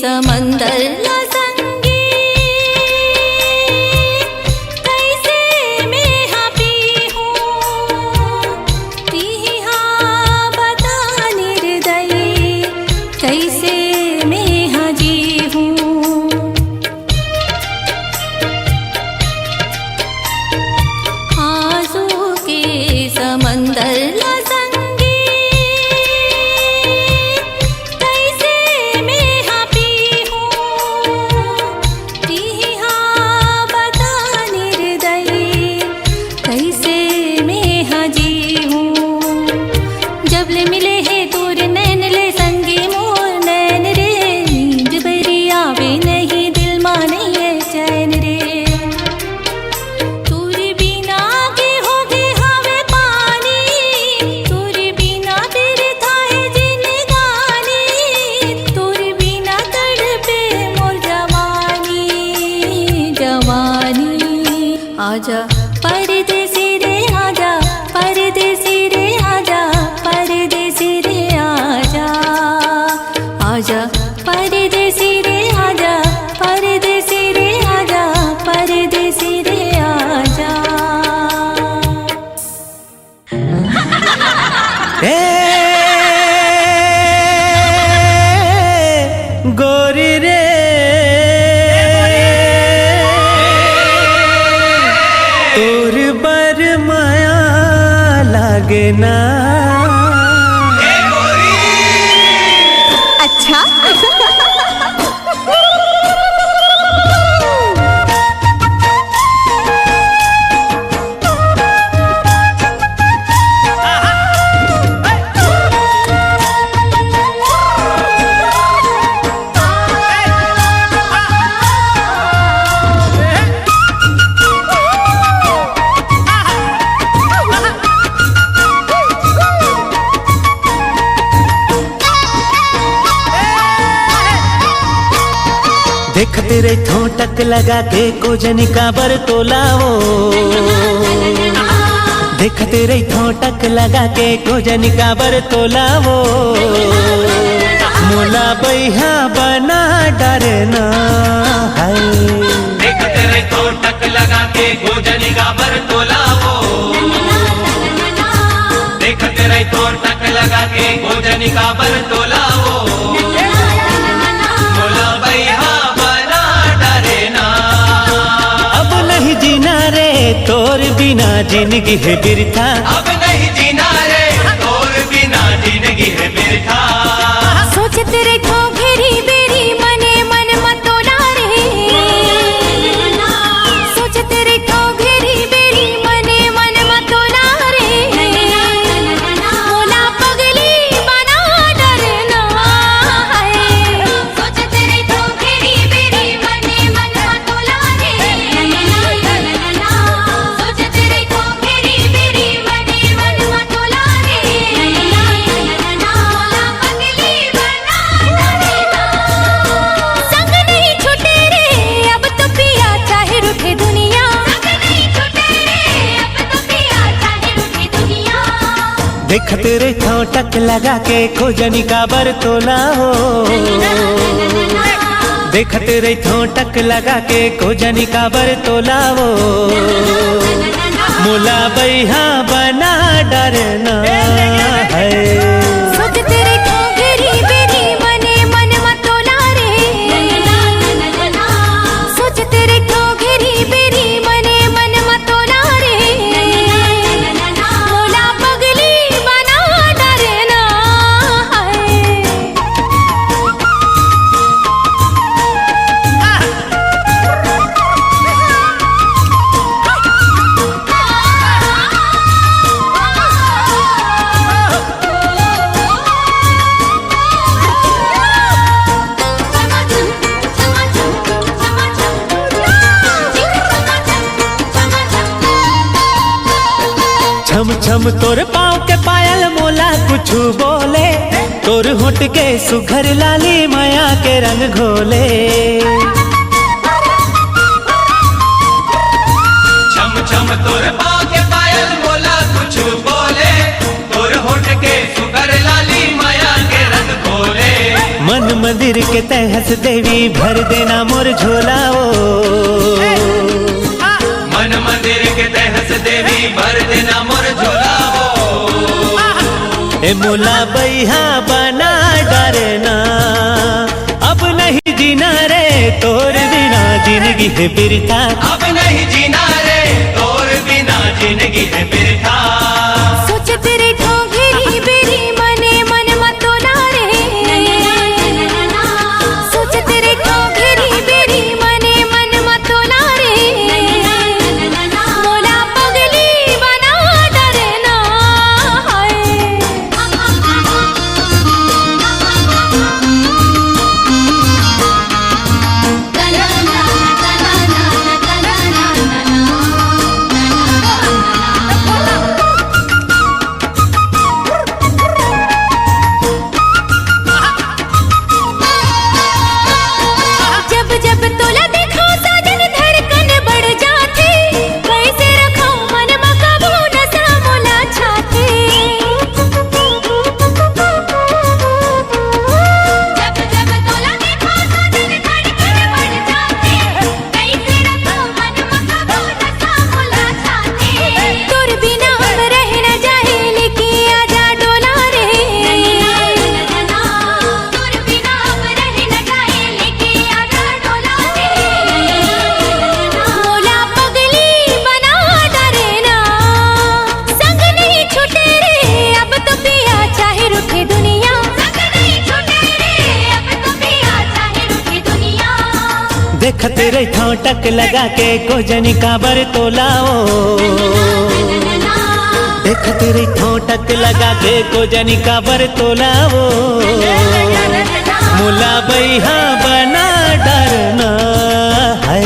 समंदर ला संगी कैसे मैं हाँ पी हूँ पी हाँ बता निर्दयी कैसे मैं हाँ जी हूँ। आंसू के समंदर ला आजा परदेसी रे आजा परदेसी रे आजा परदेसी रे आजा आजा परदेसी रे आजा परदेसी रे आजा परदेसी रे आजा। गोरी रे तोर बर माया लागे ना। अच्छा देखते रही ठोटक लगा के कोजनी का बरतोलाओ देखते रही ठोटक लगा के कोजनी का बरतोलाओ मोला बैहा बना डरना है। देखते रही ठोटक लगा के कोजनी का बरतोलाओ देखते रही ठोटक लगा के कोजनी का बरतोलाओ मोला बैहा जीना रे तोर बिना जिंदगी है बिरथा। अब नहीं जीना रे तोर बिना जिंदगी है बिरथा। सोचते रखो घेरी बेरी मने मन मतोला रे सोचते रखो घेरी बेरी मने मन मतोला रे मोला पगली बना डरना है। सोचते रखो घेरी बेरी मने मन मतोला रे सोचते रखो घेरी बेरी मने मन मतोला रे मोला पगली बना डरना। संग नहीं छूटे रे अब तो पिया चाहे रूठे दुनिया संग नहीं छूटे रे अब तो पिया चाहे रूठे दुनिया। देखते रे ठोटक लगा के खोजनी का बरतोला हो देखते रे ठोटक लगा के खोजनी का बरतोला हो मोला बैहा बना डरना है। सोचते रखो घेरी बेरी मने मन मतोला रे सोचते रखो घेरी बेरी मने मन मतोला रे मोला पगली बना डरना है। छम छम तोर पाँव के पायल मोला कुछ बोले तोर होठ के सुघर लाली माया के रंग घोले। छम छम तोर पाँव के पायल मोला कुछ बोले तोर होठ के सुगर लाली माया के रंग खोले। मन मन मंदिर के तहस देवी भर देना मोर झोला ओ मन मंदिर के तहस देवी भर देना मोर झोला हो ए मोला बैहा बना डरना अब नहीं जीना रे तोर बिना जिंदगी है बिरथा अब नहीं जीना रे तोर बिना जिंदगी है बिरथा सोच तेरे ठोंगेरी बेरी मने मन मतोला रे सोच तेरे ठोंगेरी बेरी मने मन मतोला रे मोला पगली बना डरना जब जब तोला देखो साजन धड़कन बढ़ जाती कैसे रखो मन में काबू नशा मोला छाती जब जब तोला देखो साजन धड़कन बढ़ जाती कैसे रखो मन में काबू नशा मोला छाती तोर बिना हम रह न जाए लेके आजा डोला रे तोर बिना हम रह न जाए लेके आजा डोला रे मोला पगली बना डरना संग नहीं छूटे रे अब तो पिया चाहे रूठे दुनिया संग नहीं छूटे रे अब तो पिया चाहे रूठे दुनिया देख तेरे ठोटक लगा के गोजनी काबर तोलाओ देख तेरे ठोटक लगा के गोजनी काबर तोलाओ मोला बैहा बना डरना है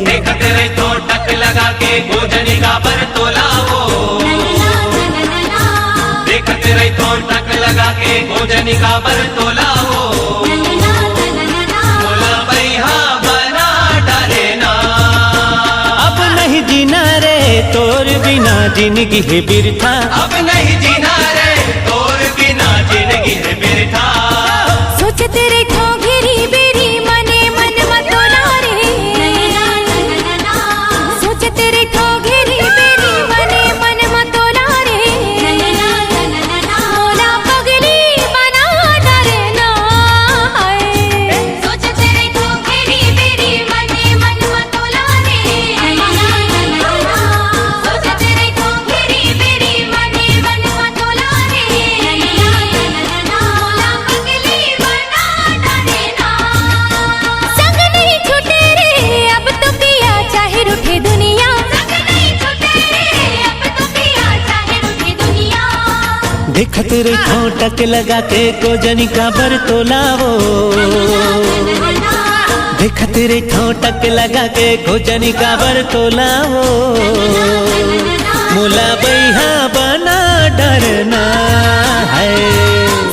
देख तेरे तो टक लगा के गोजनी का बर तोला हो देख तेरे तो टक लगा के गोजनी का बर तोला हो मोला बैहा बना डरेना अब नहीं जीना रे तोर बिना जिंदगी है बिरथा अब नहीं जीना रे तोर बिना जिंदगी है बिरथा सोच तेरे ठोंगेरी बेरी मने मन मतोला रे सोच तेरे ठोंगेरी बेरी मने मन मतोला रे मोला पगली बना डरना सोच तेरे ठोंगेरी बेरी मने मन मतोला रे सोच तेरे ठोंगेरी बेरी मने मन मतोला रे मोला पगली बना डरना संग नहीं छूटे रे अब तो पिया चाहे रूठे दुनिया संग नहीं छूटे रे अब तो पिया चाहे रूठे दुनिया देख तेरे ठोटक लगा के गोजनी काबर तोलाओ देख तेरे ठोटक लगा के गोजनी काबर तोलाओ मोला बैहा बना डरना है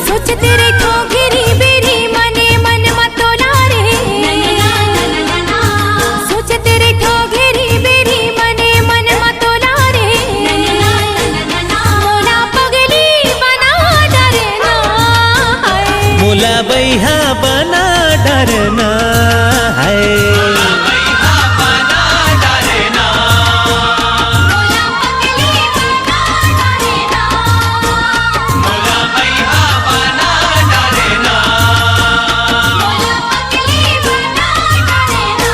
सोच तेरे ठोंगेरी बेरी मने मन मतोला रे सोच तेरे ठोंगेरी बेरी मने मन मतोला रे मोला पगली बना डरना मोला बैहा बना डरना है बैहा बना डरेना मोला पगली बना डरना मोला बैहा बना डरेना मोला पगली बना डरना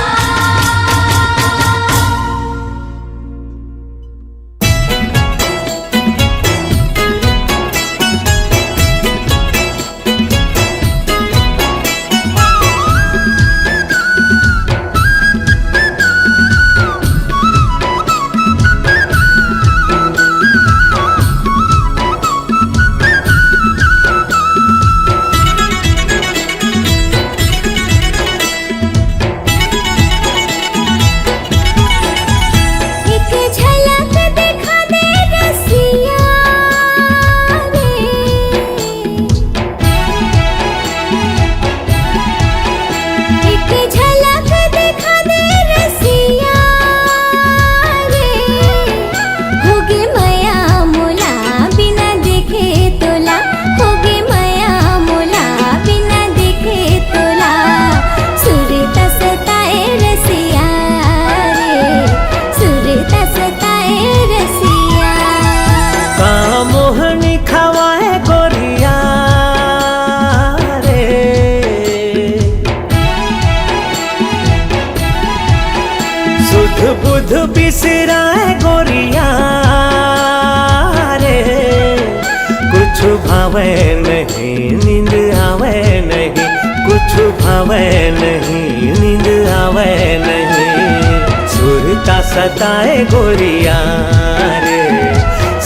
बिसराए गोरिया रे, कुछ भावे नहीं नींद आवे नहीं, कुछ भावे नहीं नींद आवे नहीं। सुरता सताए गोरिया रे,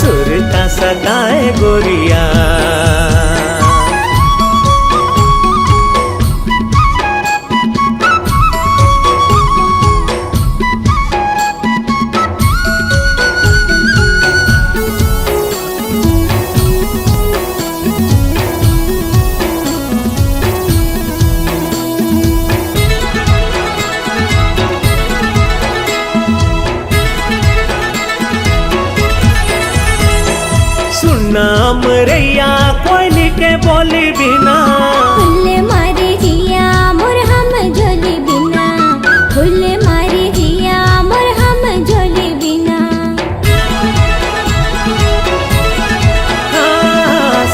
सुरता सताए गोरिया। नाम रैया कोयली के बोली बिना, फुल मारे हिया मोर हम झोली बिना, फुल मारे हिया मोर हम झोली बिना।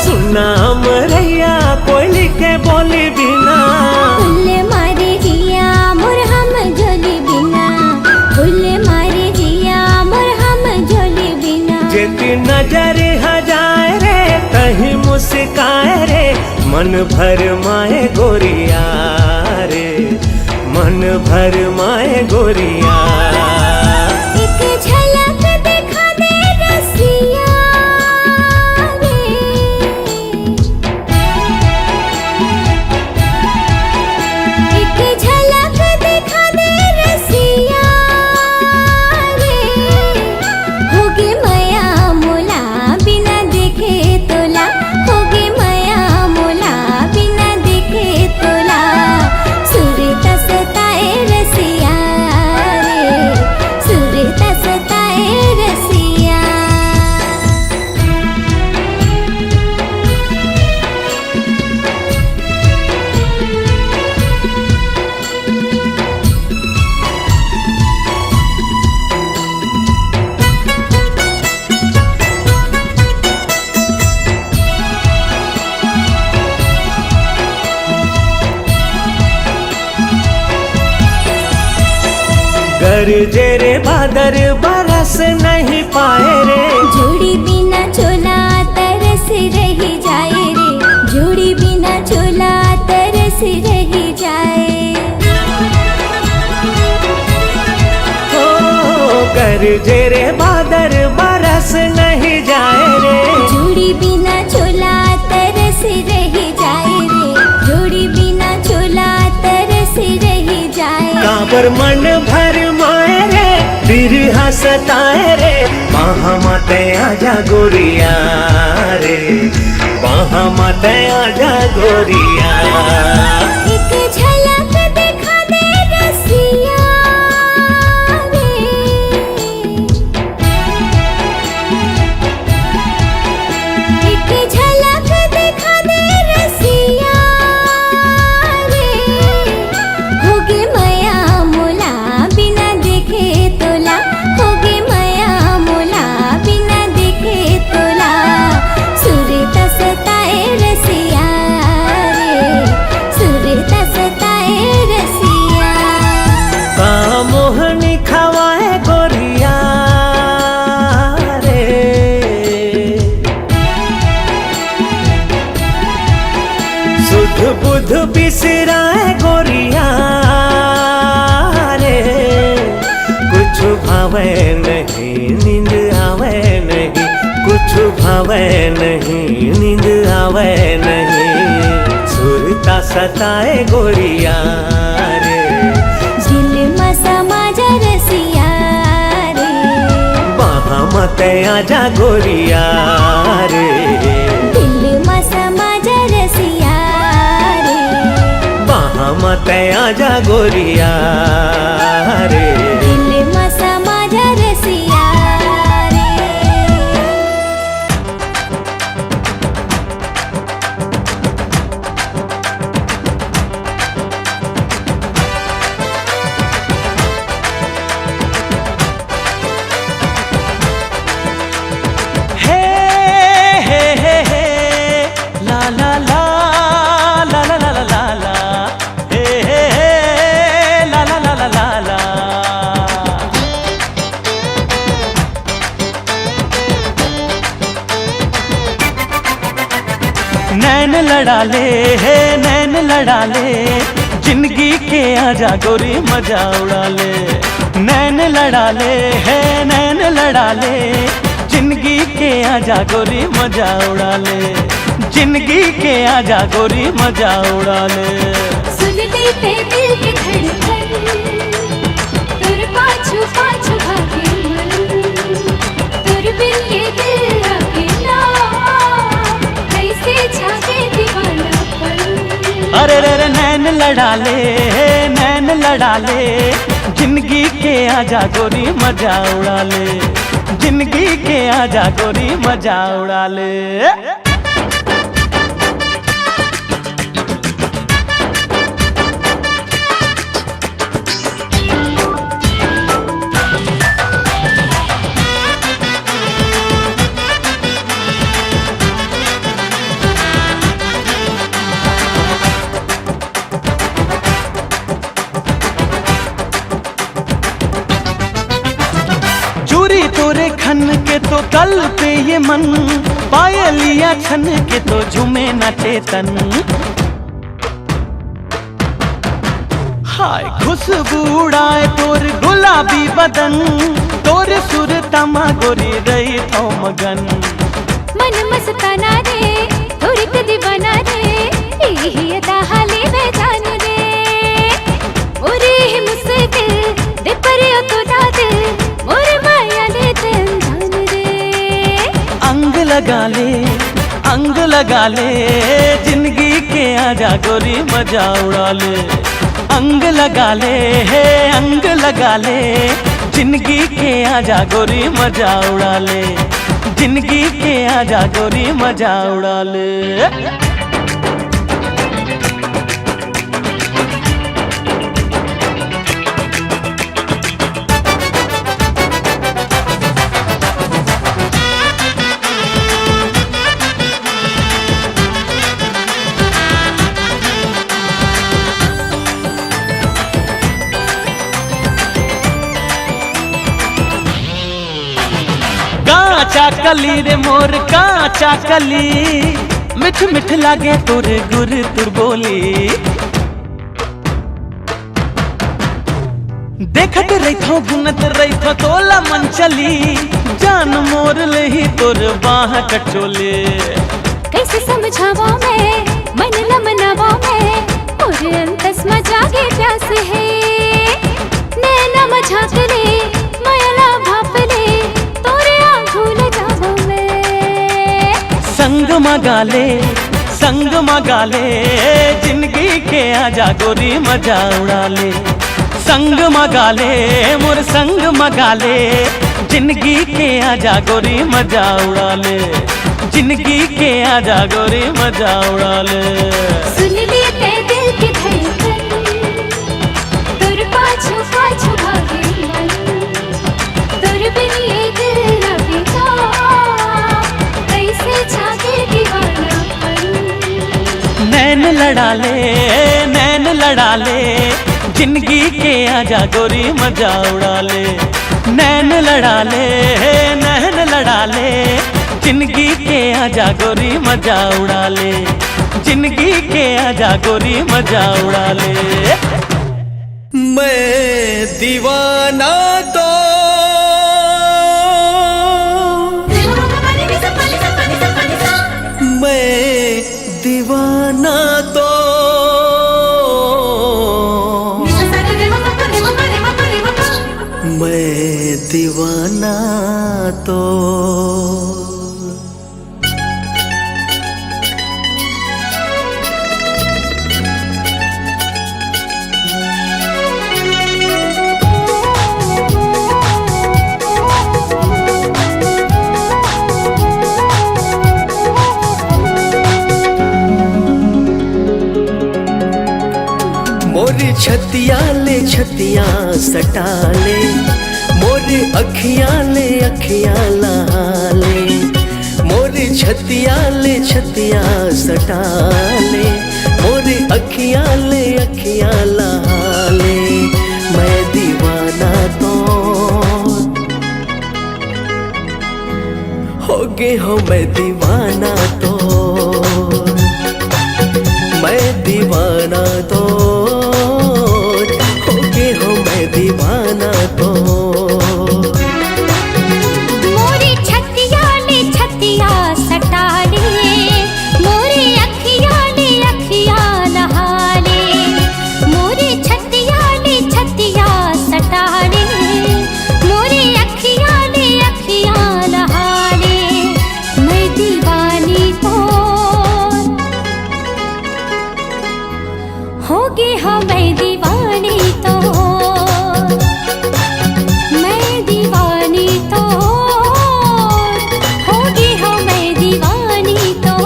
सुनाम रैया कोयली के बोली बिना, फुल मारे हिया मोर हम झोली बिना, फुल मारे हिया मोर हम झोली बिना। जेती नजर हजाए रे कहीं मुस्काए रे, मन भर माए गोरिया रे, मन भर माए गोरिया। एक झलक दिखा दे रसिया रे, एक झलक दिखा दे रसिया रे। होगे माया मोला बिना देखे तोला, होगे माया मोला बिना देखे तोला। सुरता सताए रसिया रे, सुरता सताए रसिया। गरजे रे बादर बरस नहीं पाए रे, जोड़ी बिना चोला तरस रही जाए रे, जोड़ी बिना चोला तरस रही जाए। ओ गरजे रे बादर बरस नहीं जाए रे, जोड़ी बिना चोला तरस रही जाए रे, जोड़ी बिना चोला तरस रही जाए। काबर मन भर माए रे, बिरहा सताए रे, बाहा माते आजा गोरिया रे, बाहा माते आजा गोरिया। एक झलक दिखा दे रसिया रे, एक झलक दिखा दे रसिया रे। होगे माया मोला बिना देखे तोला, होगे माया मोला बिना देखे तोला। सुरता सताए रसिया रे, सुरता सताए रसिया। का मोहनी खवाए गोरिया रे, सुध बुध बिसराए गोरिया रे, कुछ भावे नहीं नींद आवे नहीं, कुछ भावे नहीं नींद आवे नहीं। सुरता सताए गोरिया रे, दिल में समा जा रसिया रे, बाहा मते आजा गोरिया रे, दिल में समा जा रसिया रे, बाहा मते आजा गोरिया रे। दिल में समा जा रसिया रे। लड़ा ले है नैन लड़ा ले, जिंदगी के आजा गोरी मजा उड़ा ले। नैन लड़ा ले है नैन लड़ा ले, जिंदगी के आजा गोरी मजा उड़ा ले। जिंदगी के आजा गोरी मजा उड़ा ले। सुन लेते दिल के धड़कन, तुर पाछू पाछू भागे मन, तुर बिन ये दिल लगे ना, कैसे झाके दीवानापन। अरे रे रे नैन लड़ा ले नैन लड़ा ले, जिंदगी के आजा गोरी मजा उड़ा ले। जिंदगी के आजा गोरी मजा उड़ा ले। चूरी तोरे खन के तो कल पे ये मन, पायलिया छन के तो झूमे नाचे तन। हाय खुशबू उड़ाए तोर गुलाबी बदन, तोर सुर तमा गोरी रही तो मगन। मन मस्ताना रे थोड़ी तो दीवाना रे, यही अदा हाले में जान रे। मोरे ही मुश्किल दे पर तो दाद, मोरे माया ले जान रे। अंग लगा ले अंग लगा ले, जिंदगी के आजा गोरी मजा उड़ा ले। अंग लगा ले है अंग लगा ले, जिंदगी के आजा गोरी मजा उड़ा ले। जिंदगी के आजा गोरी मजा उड़ा ले। काचा कली रे मोर काचा कली, मिठ मिठ लागे तुर गुर तुर बोली। देखत रही थो गुनत रही थो तोला मन चली, जान मोर लही तुर बाह कचोले। कैसे समझावा मैं मन न मनावा मैं, मोरे अंतस में जागे प्यास है। नैना मझाक ले माया भाप ले, तोरे आँखों ले जावा मैं। संग मगा ले जिंदगी के आजा गोरी मजा उड़ा ले। संग मगा ले मोर संग मगा ले, जिंदगी के आजा गोरी मजा उड़ा ले। जिंदगी के आजा गोरी मजा उड़ा ले। सुन लेते दिल की धड़कन, तुर पाछू पाछू भागे मन, तुर बिन ये दिल लगे ना, कैसे झाके दीवानापन। नैन लड़ा ले जिंदगी के आजा गोरी मजा उड़ा ले। नैन लड़ा ले जिंदगी के आजा गोरी मजा उड़ा ले। जिंदगी के आजा गोरी मजा उड़ा ले। मैं दीवाना तो मैं दीवाना तो मैं दीवाना तो मोरी छतिया ले छतिया सटा ले, मोरी अखियां ले अखियां लहा ले। मोरी छतिया ले छतिया सटा ले, मोरी अखियां ले अखियां लहा ले। मैं दीवाना तो हो गए हो, मैं दीवाना तो होगी हाँ मैं दीवानी तो, मैं दीवानी तो, होगी हाँ मैं दीवानी तो।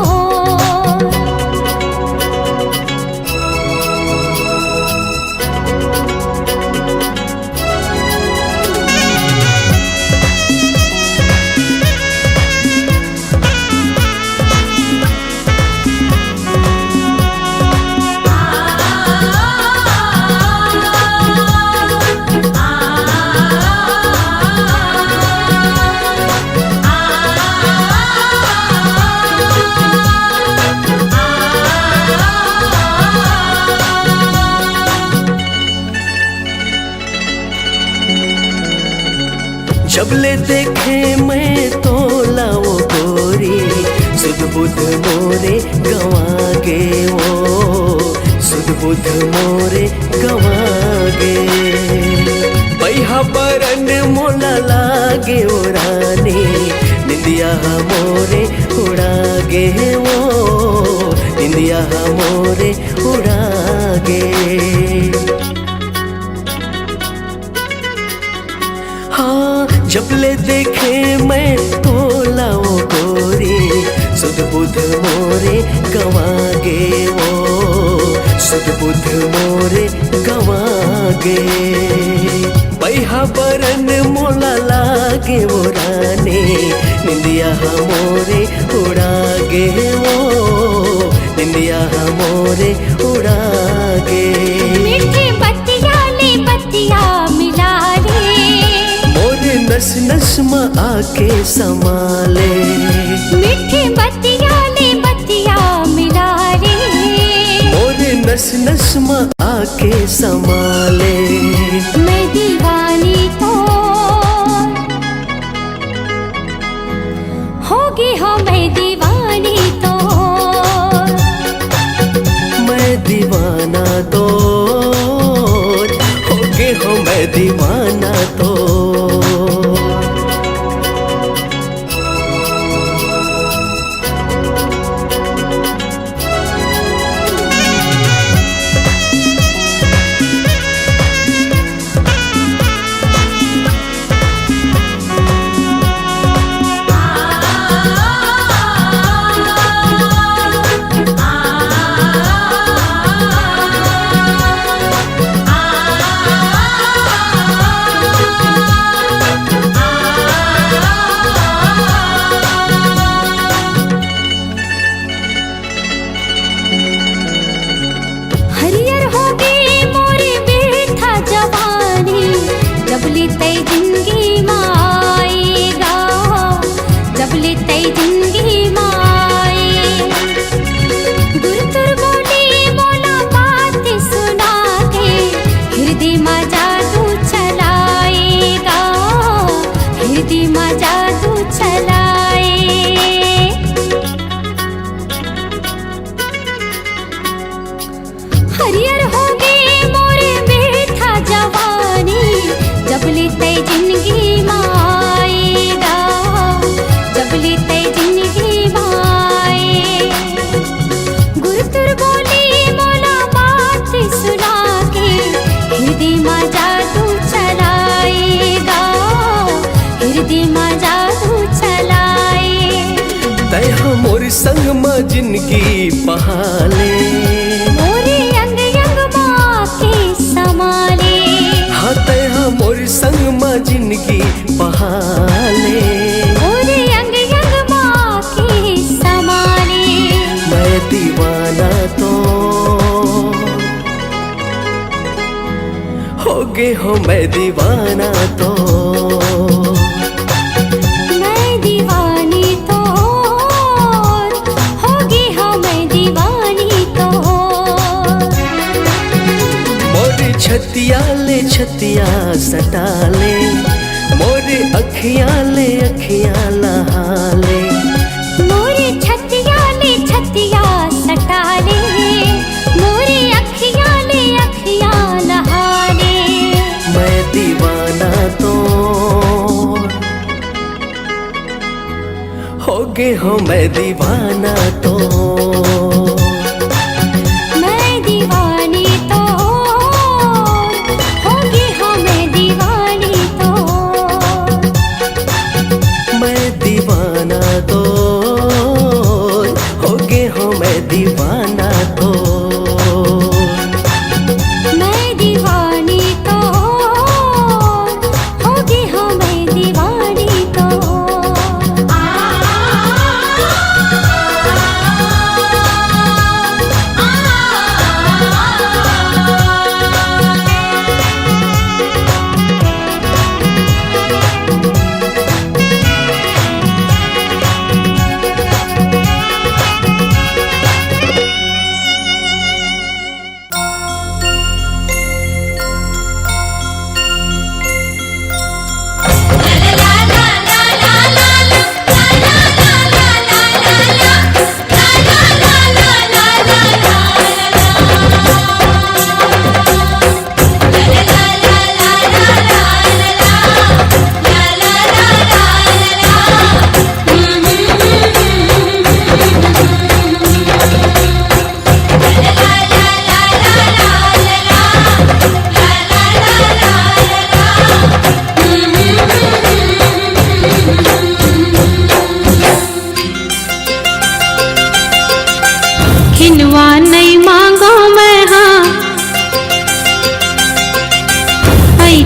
जबले देखे मैं तोला वो गोरी, सुध बुध मोरे गवा गे वो, सुध बुध मोरे गवा गे। पैहा बरन मोला लागे वो रानी, निंदिया मोरे उड़ा गे वो, निंदिया मोरे उड़ा गे। हाँ जबले देखे मैं तोला वो गोरी, सुध बुध मोरे गवा गे वो, सुध बुध मोरे गवा गे। पैहा बरन मोला लागे वो रानी, निंदिया मोरे उड़ा गे वो, निंदिया मोरे उड़ा गे। मीठी बत्तियाँ ले बत्तियाँ मिला ले, नस नस में आके समाले। मीठी बत्तियाँ ले बत्तियाँ मिला रे, मोरे नस नस में आके समाले। मैं दीवानी तो, होगी हाँ मैं दीवानी तो, मैं दीवाना तो, होगे हो मैं दीवाना तो। हरियर होगी मोरी बेथा जवानी, जबले तय जिंदगी माएगा, जबले तय जिंदगी माए। गुरतुर बोली मोला बात सुना के, हृदय में जादू चलाएगा, हृदय में जादू चलाए। हरियर होगी मोरे बेथा जवानी, जबले तय जिंदगी माएगा, जबले तय जिंदगी माए। गुरतुर बोली मोला बात सुना के, हृदय में जादू चलाएगा, हृदय में जादू चलाए। तय मोर संग में जिंदगी बहाले, मोर संग में जिंदगी बहाले। मोरे अंग अंग माँ के समाले, मैं दीवाना तो, होगे हो मैं दीवाना तो। मैं दीवानी तो, होगी हाँ मैं दीवानी तो। मोरे छतिया ले छतिया सटा ले, मोरे अखियाँ ले अखियाँ लहा ले। मोरे छतिया ले छतिया सटा ले, मोरे अखियाँ ले अखियाँ लहा ले। मैं दीवाना तो, होगे हो मैं दीवाना तो। मैं दीवानी तो,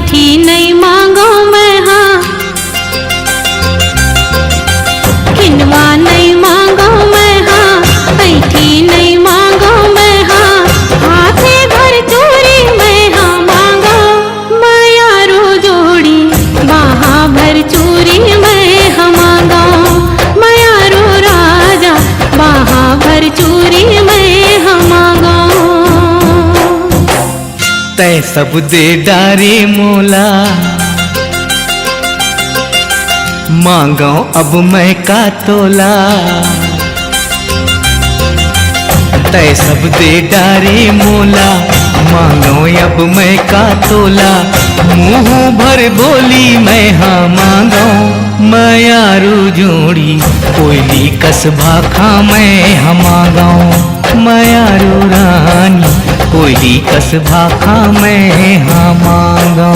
ऐठी नहीं मांगो मैं हाँ, किनवा नहीं मांगो मैं हाँ, ऐठी नहीं मांगो मैं हाँ, हाथे भर चूरी मैं हाँ मांगो, मायारू जोड़ी बाहा भर चूरी मैं हाँ मांगो, मायारू राजा बाहा भर चूरी मैं हाँ मांगो। तै सब दे डारे मोला, मांगो अब मैं का तोला। तै सब दे डारे मोला, मांगो अब मैं का तोला। मुंह भर बोली मैं हाँ मांगो, मायारू जोड़ी कोयली कसबा खा मैं हाँ मांगो, मायारू रानी कोयली कसबा खा मैं हाँ मांगो।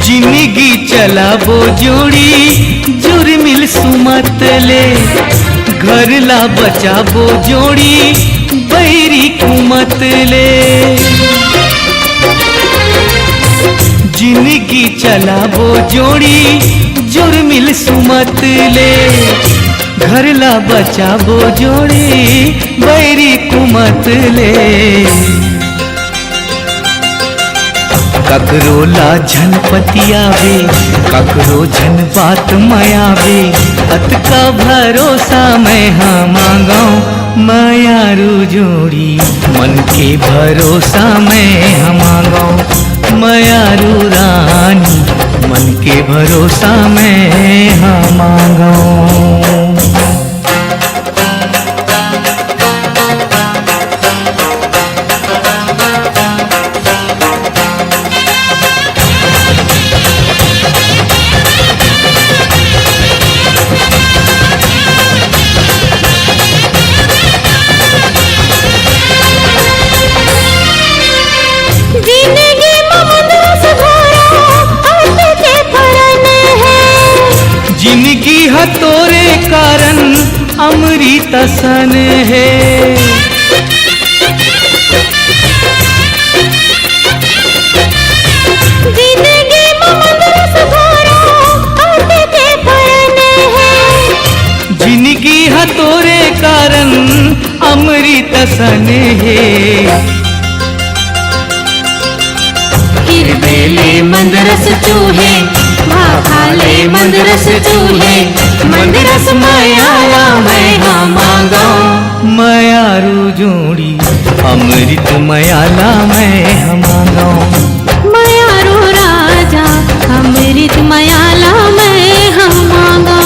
जिंदगी चलाबो जोड़ी जुर्मिल सुमत ले, घर ला बचाबो जोड़ी बैरी कुमत ले। जिंदगी चलाबो जोड़ी जुर्मिल सुमत ले, घर ला बचाबो जोड़ी बैरी कुमत ले। ककरो ला झनपतियावे, ककरो झन बात मयावे, अत का भरोसा मैं हाँ मांगो, मायारू जोड़ी मन के भरोसा मैं हाँ मांगो, मायारू रानी मन के भरोसा मैं हाँ मांगो। जिंदगी है तोरे कारण अमृत सन है, जिंदगी ममदरस भरा के फन है, जिंदगी है तोरे कारण अमृत सन है। किरबेले मंदरस चूहे भाखाले मंदरस चूहे, मंदरस मायाला मैं हाँ मांगो, मायारू जोड़ी अमृत मयाला मैं हाँ मांगो, मायारू राजा अमृत मयाला मैं हाँ मांगो।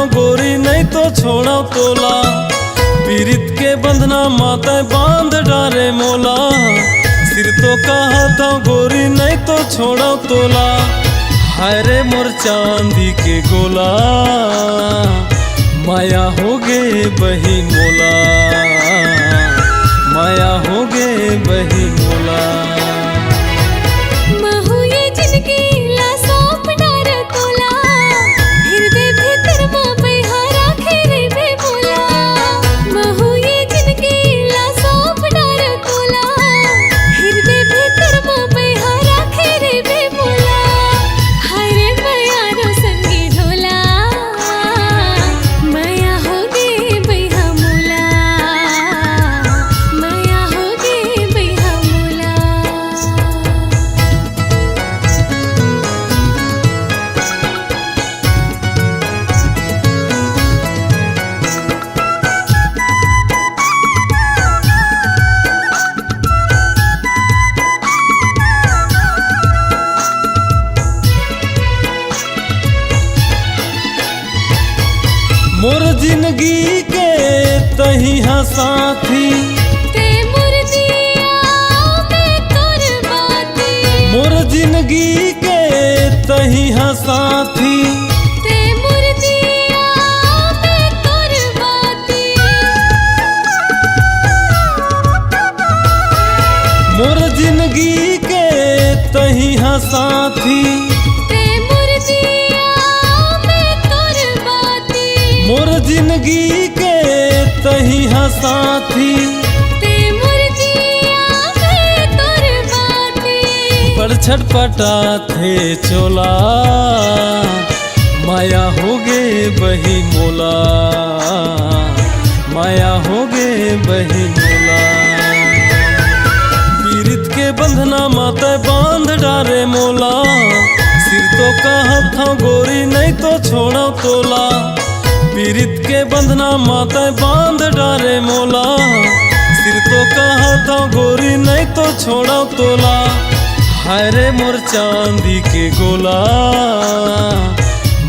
गोरी नहीं तो छोड़ा तोला। पीरित के बंधना माता बांध डारे मोला। सिर तो कहा था गोरी नहीं तो छोड़ा तोला। हाय रे मोर चांदी के गोला, माया हो गे बही मोला, माया हो गे बही मोला। महू ये जिनकी ला सौंप डार तोला, हृदय भीतर मां बहारा खेरे बे बोला। महू ये जिनकी ला सौंप डार तोला, हृदय भीतर मां बहारा खेरे बे बोला। हाय रे माया रो संगी ढोला, माया हो गे बहा मोला, माया हो गे बहा मोला। मोर जिंदगी के तही हाँ साथी, ते मोर दिया मैं तोर बाती, मोर जिंदगी के तही हाँ साथी। ते मोर दिया मैं तोर बाती। मोर जिंदगी के तही हाँ साथी, ते मोर दिया मैं तोर बाती। मोर जिंदगी के तही हाँ साथी। ते मोर दिया मैं तोर बाती। पर छटपटा थे चोला, माया हो गे बही मोला, माया हो गे बही मोला। पीरित के बंधना माता बांध डारे मोला। सिर तो कहा था गोरी नहीं तो छोड़ा तोला। पीरित के बंधना माता बांध डारे मोला। सिर तो कहा था गोरी नहीं तो छोड़ा तोला। हाय रे मोर चांदी के गोला,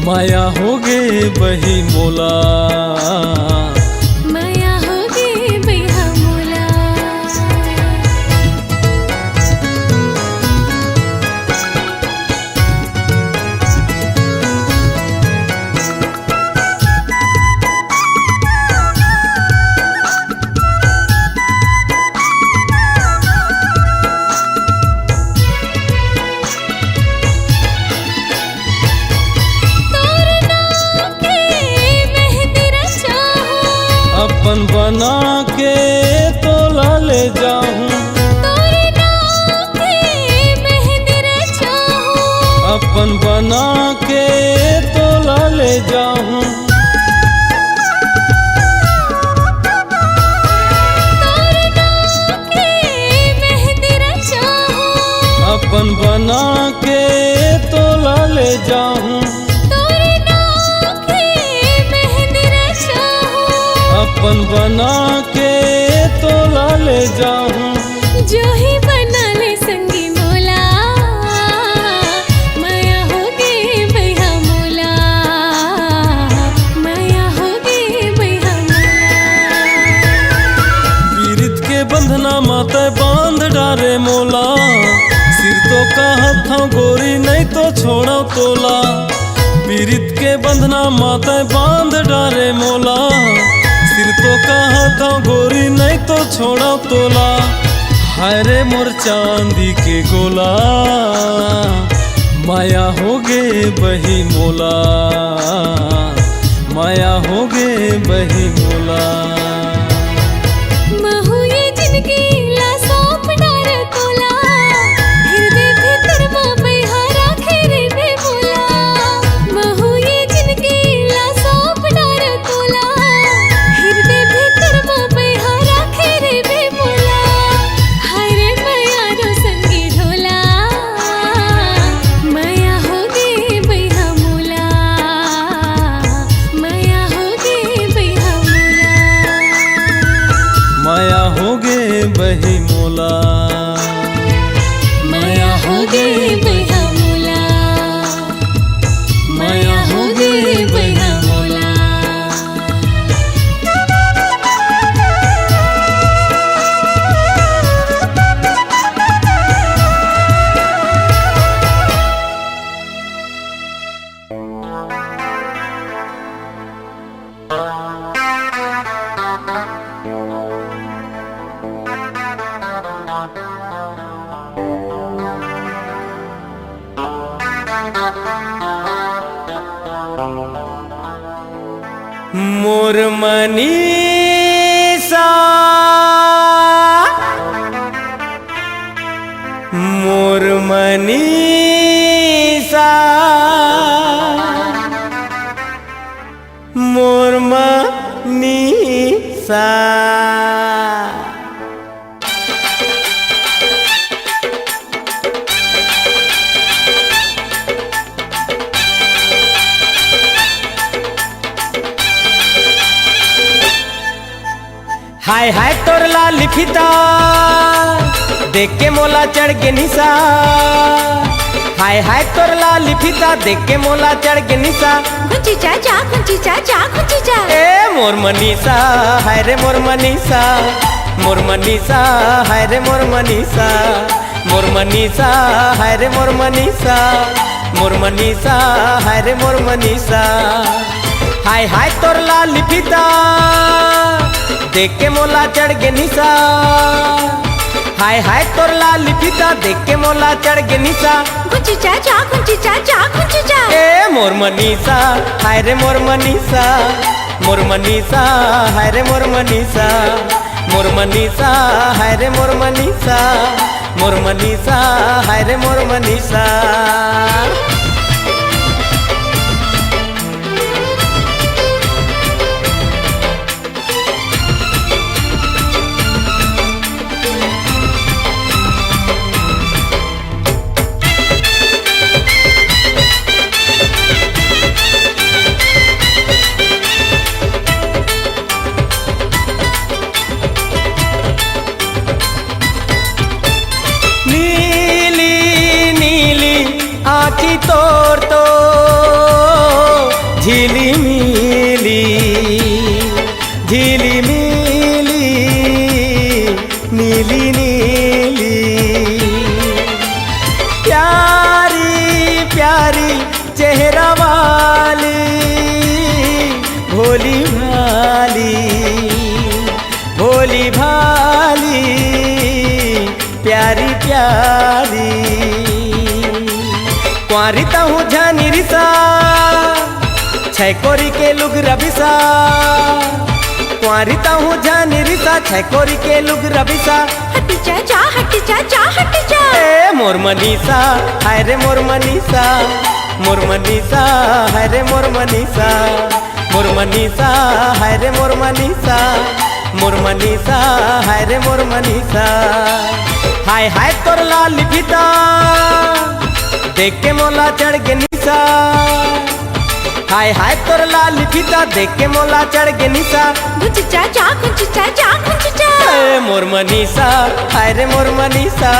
माया हो गे बही मोला, माया हो गे बहा मोला। तोर नाम के मेहंदी रचाहूं, अपन बना के तोला ले जाऊं। तोर नाम के मेहंदी रचाहूं, अपन बना के तोला ले जाऊं। तोर नाम के मेहंदी रचाहूं, अपन बना के तोला ले जाऊं। तोर नाम के मेहंदी रचाहूं, अपन बना के तोला ले जाऊं। जो ही बना ले संगी मोला, माया हो गे बहा मोला, माया हो गे बहा मोला। पीरित के बंधना माता बांध डारे मोला। सिर तो कहा था गोरी नहीं तो छोड़ा तोला। पीरित के बंधना माता बांध डारे मोला। सिर तो कहा था गोरी नहीं तो छोड़ा तोला। हाय रे मोर चांदी के गोला, माया हो गे बही मोला, माया हो गे बही मोला। महू ये जिनकी ला सौंप डार तोला, हृदय भीतर मां बहारा खेरे बे बोला। महू ये जिनकी ला सौंप डार तोला, हृदय भीतर मां बहारा खेरे बे बोला। हाय रे माया रो संगी ढोला, माया हो गे बहा मोला, माया हो गे बहा मोला। माया हो गे बही मोला, माया हो गे बहा मोला, माया हो गे बहा मोला। मोर मनीषा मोर मनीषा मोर मनीषा हाय हाय तोर लाली फीता देख के मोला चढ़ के निशा। हाय हाय तोर लाली फीता देख के मोला चढ़ के निशा। गुंची चाचा गुंची चाचा गुंची चा ए मोर मनीषा हाय रे मोर मनीषा मोर मनीषा हाय रे मोर मनीषा मोर मनीषा हाय रे मोर मनीषा मोर मनीषा हाय रे मोर मनीषा। हाय हाय तोर लाली फीता देख के मोला चढ़ के निशा। हाय हाय तोर लाली फीता देख के मोला चढ़ के निशा। गुंची चाचा गुंची चाचा गुंची चा ए मोर मनीषा हाय रे मोर मनीषा मोर मनीषा हाय रे मोर मनीषा मोर मनीषा हाय रे मोर मनीषा मोर मनीषा हाय रे मोर मनीषा। आँखी तोर तो झिली मिली झिली मिली नीली नीली प्यारी प्यारी चेहरा वाली भोली भाली भोली भाली प्यारी प्यारी क्वारिता हूँ जानी रिसा छै कोरी के लुग रबिसा। क्वारिता हूँ जानी रिसा छै कोरी के लुग रबिसा। हटी चाचा हटी चाचा हटी चा ए मोर मनीषा हाय रे मोर मनीषा मोर मनीषा हाय रे मोर मनीषा मोर मनीषा हाय रे मोर मनीषा मोर मनीषा हाय रे मोर मनीषा। हाय हाय तोर लाली फीता देख के मोला चढ़ के निशा। हाय हाय तोर लाली फीता देख के मोला चढ़ के निशा। गुंची चाचा गुंची चाचा गुंची चा ए मोर मनीषा हाय रे मोर मनीषा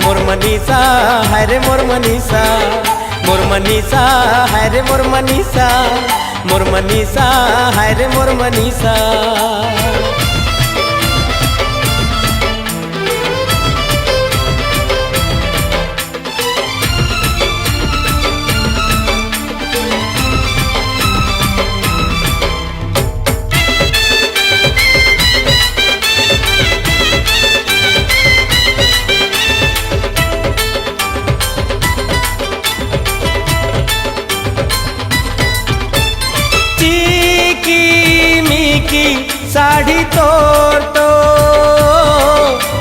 मोर मनीषा हाय रे मोर मनीषा मोर मनीषा हाय रे मोर मनीषा मोर मनीषा हाय रे मोर मनीषा। साड़ी तोर तो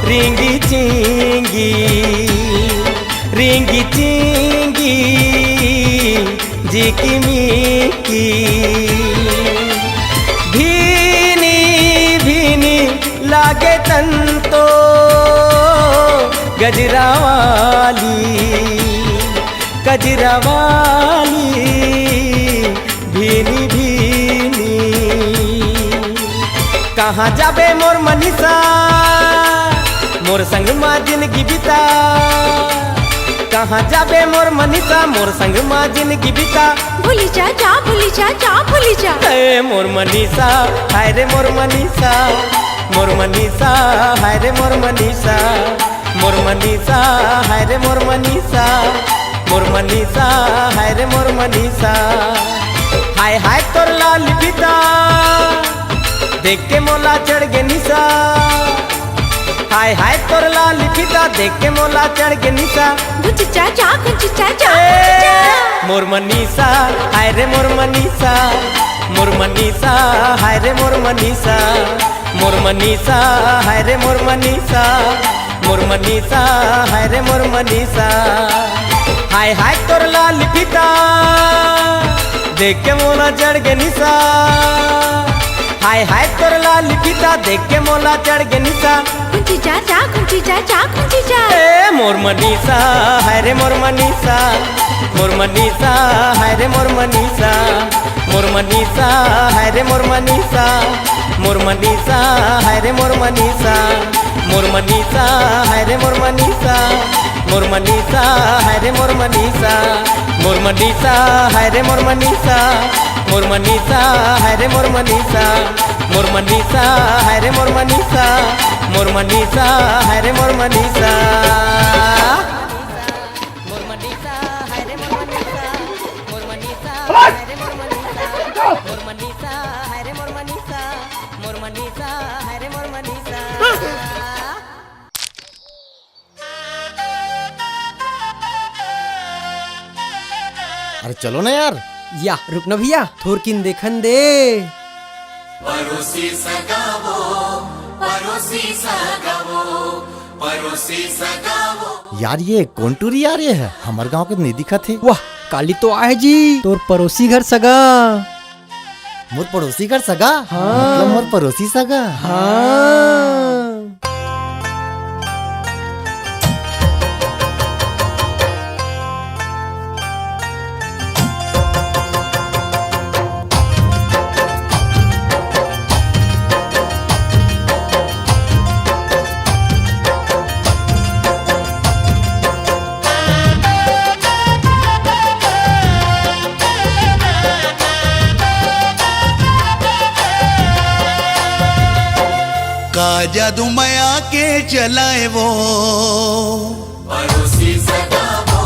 रिंगी चिंगी रिंगी चिंगी जिकी मिकी भीनी भीनी लागे तन तो गजरा वाली गजरा वाली भीनी भीनी। कहाँ जाबे मोर मनीषा मोर संग माँ जिंदगी बिता। कहाँ जाबे मोर मनीषा मोर संग माँ जिंदगी बिता। भूली चाचा भूली चाचा भूली चा ए मोर मनीषा हाय रे मोर मनीषा मोर मनीषा हाय रे मोर मनीषा मोर मनीषा हाय रे मोर मनीषा मोर मनीषा हाय रे मोर मनीषा। हाय हाय तोर लाली फीता देख के मोला चढ़ के निशा। हाय हाय तोर लाली फीता देख के मोला चढ़ के निशा। गुंची चाचा गुंची चाचा मोर मनीषा हाय रे मोर मनीषा मोर मनीषा हाय रे मोर मनीषा, मोर मनीषा हाय रे मोर मनीषा, मोर मनीषा हाय रे मोर मनीषा। हाय हाय तोर लाल फीता देख के मोला चढ़ गे निशा, हाय हाय तोर लाल फीता देख के मोला चढ़ गे निशा। खुंची जा जा खुंची जा जा खुंची जा। ए मोर मनीषा हाय रे मोर मनीषा, मोर मनीषा हाय रे मोर मनीषा, मोर मनीषा हाय रे मोर मनीषा, मोर मनीषा हाय रे मोर मनीषा, मोर मनीषा हाय रे मोर मनीषा, मोर मनीषा हाय रे मोर मनीषा, मोर मनीषा हाय रे मोर मनीषा, मोर मनीषा हाय रे मोर मनीषा, मोर मनीषा हाय रे मोर मनीषा, मोर मनीषा हाय रे मोर मनीषा। मोर मनीषा हाय रे मोर मनीषा, मोर मनीषा हाय रे मोर मनीषा, मोर मनीषा हाय रे मोर मनीषा, मोर मनीषा हाय रे मोर मनीषा। अरे चलो ना यार। या रुक ना भैया, थोरकिन देखन दे। परोसी सगावो, परोसी सगावो, परोसी सगावो। यार ये कौन टूरी आ रही है, हमारे गांव के नहीं दिखा थे। वाह काली तो आए जी, तोर पड़ोसी घर सगा। मोर पड़ोसी घर सगा? हाँ। मतलब मोर पड़ोसी सगा। हाँ। का जादू माया के चलाए वो, परोसी सगावो,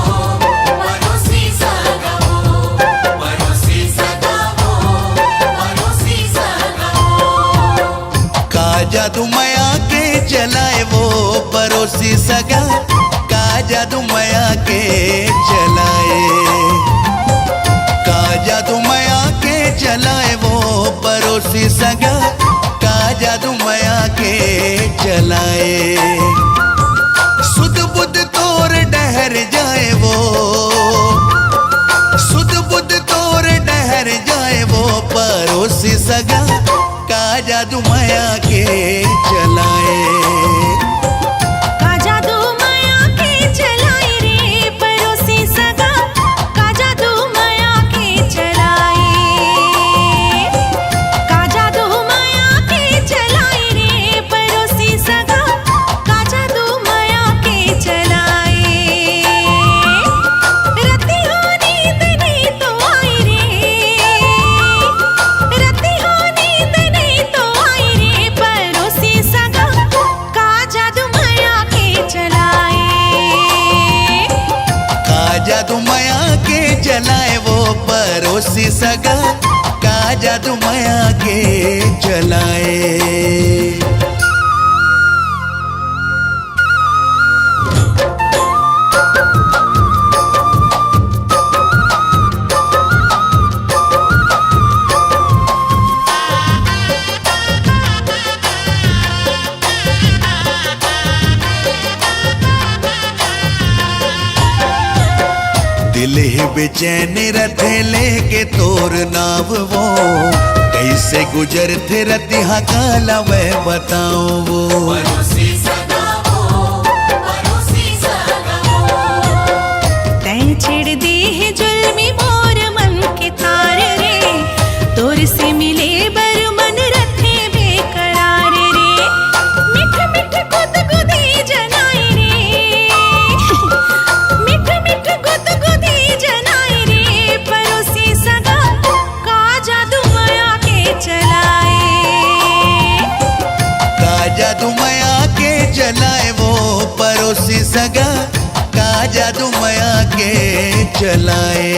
परोसी सगावो, परोसी सगावो, परोसी सगावो। का जादू माया के चलाए वो परोसी सगा, का जादू माया के चलाए, का जादू माया के चलाए वो परोसी सगा, का जादू माया के चलाए। सुध बुध तोर डहर जाए वो, सुध बुध तोर डहर जाए वो परोसी सगा, का जादू माया के चलाए। का जादू माया के चलाए रे परोसी सगा, का जादू माया के चलाए, का जादू माया के चलाए रे परोसी सगा, का जादू माया के चलाए। रतियों नींद नहीं तो आई रे, रतियों नींद नहीं तो आई रे परोसी सगा, का जादू माया के चलाए। का जादू माया के चलाए वो परोसी सगा, का जादू माया के चलाए। दिल ही बेचैन रथे लेके तोर नाव वो, कैसे गुजरते रतिहा काला मैं बताऊं वो। परोसी सगावो, परोसी सगावो। तैं छेड़ दे है जुल्मी मोर मन के तार रे, तोर से मिले बर मन रथे बेकरार रे। मिठ मिठ गुद गुदी जनाई रे, मिठ मिठ गुद गुदी जनाई रे परोसी सगा, का जादू माया के चलाए। का जादू माया के चलाए वो परोसी सगा, का जादू माया के चलाए।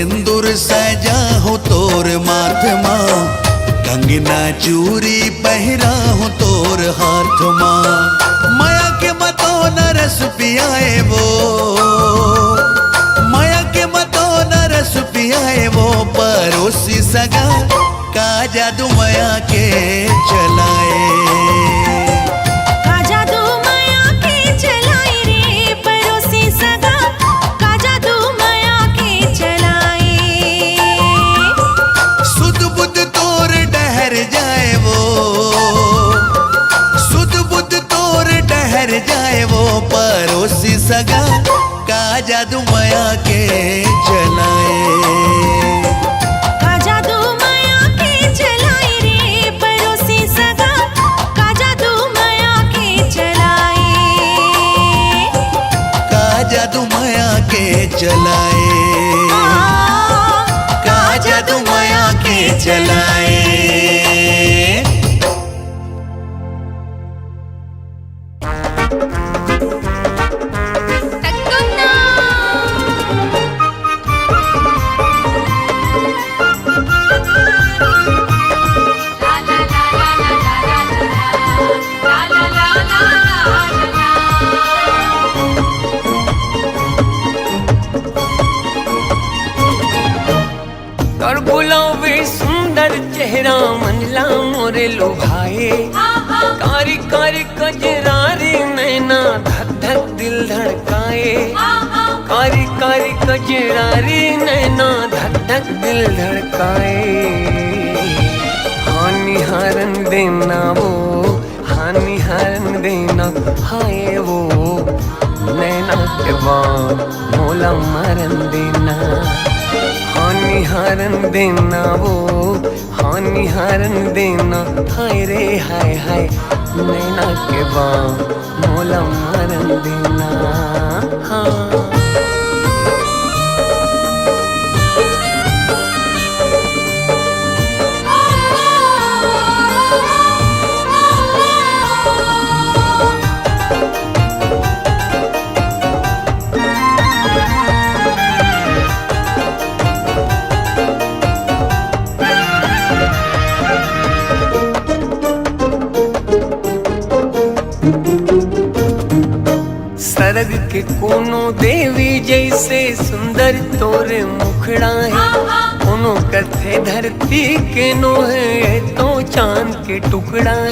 सिंदूर सजा हो तोर माथ माँ, कंगना चूरी पहरा हो तोर हाथ माँ। माया के मतों न रस पियाए वो, माया के मतों न रस पियाए वो, परोसी सगा का जादू माया के चलाए। जाए वो परोसी सगा का जादू माया के चलाए। का जादू माया के चलाए रे, परोसी सगा का जादू माया के चलाए। का जादू माया के चलाए, का जादू माया के चलाए। और गुलाबी सुंदर चेहरा मनला मोरे लुभाए। कारी कारी कजरारी नैना धक धक दिल धड़काए। कारी कारी कजरारी नैना धक धक दिल धड़काए। हानि हारन देना वो, हानि हारन देना हाय वो, नैना के बाद मोला मारन देना। हानि हारन देना वो, हानि हारन देना हाय रे हाय हाय, नैना के बाद मोला मारन देना। हाँ सरग के कोनो देवी जैसे सुंदर तोरे मुखड़ा है। कोनो कथे धरती के नो है तो चांद के टुकड़ा है।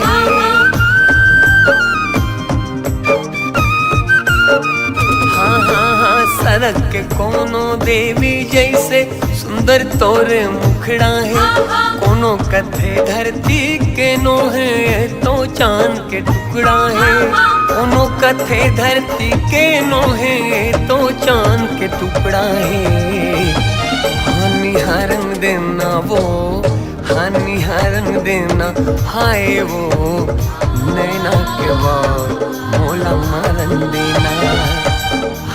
हाँ हाँ हाँ सरग के कोनो देवी जैसे सुंदर तोरे मुखड़ा है। कोनो कथे धरती के नो है तो चांद के टुकड़ा है। कोनो कथे धरती के नो है तो चांद के टुकड़ा है। हानि हारन देना वो, हानि हारन देना हाय वो, नैना के बाद मोला मारन देना।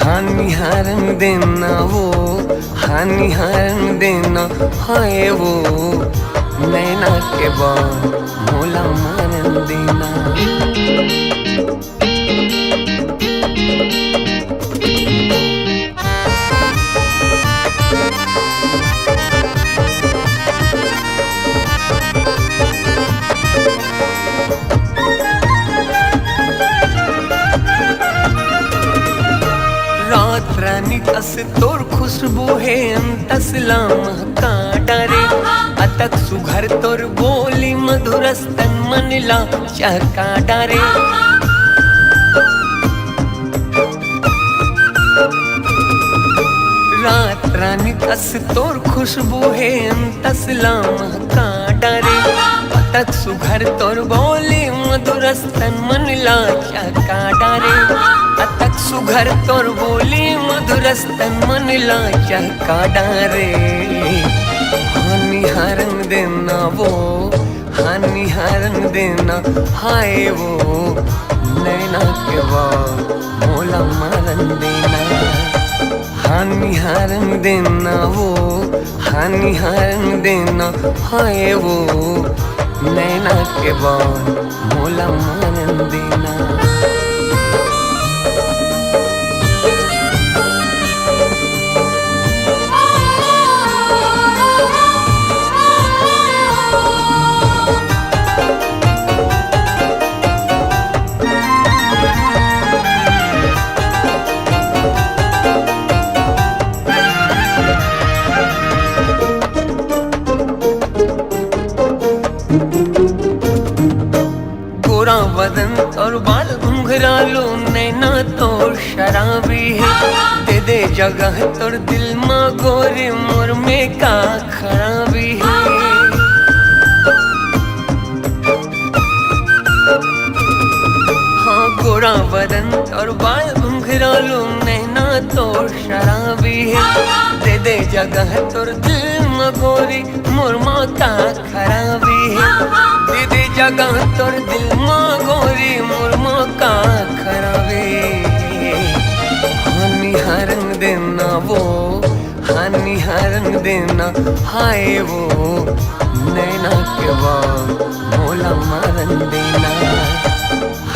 हानि हारन देना वो, हानि हारन देना हाय वो, नैना के बाद मोला मारन देना। रात रानी कस तोर खुशबू है अंतसला महका डरे। अतक सुघर तोर बोली मधुरस्तन मनला चहका डरे। रात रानी कस तोर खुशबू है अंतसला महका डरे। अतक सुघर तोर बोली मधुरस्तन मनला चहका डरे। अतक सुघर तोर बोली मधुरस्तन मनला चहका डरे। हानि हारन देना वो, हानि हारन देना हाय वो, नैना के बाद मोला मारन देना। हानि हारन देना वो, हानि हारन देना हाय वो, नैना के बाद मोला मारन देना। बदन और बाल घुंघरालू नैना तो शराबी है। दे दे जगह तोर दिल माँ गोरी मोर में का खराबी है। हाँ गोरा बदन और बाल घुंघरालू नैना तो शराबी है। दे दे जगह तोर दिल माँ गोरी मोर माँ का खराबी है। दे दे जगह तोर दिल माँ गोरी मोर माँ का खराबी। हानि हरंग देना वो, हानि हरंग देना हाय वो, नैना के बाद मोला मारन देना।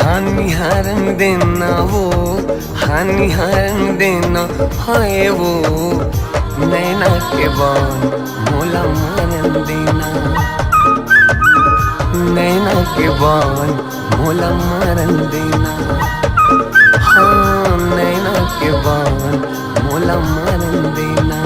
हानि हरंग देना वो, हानि हरंग देना हाय वो, नैना के बाद मोला मारन देना। नैना के बाद मोला मारन देना। हाँ नैना के बाद मोला मारन देना।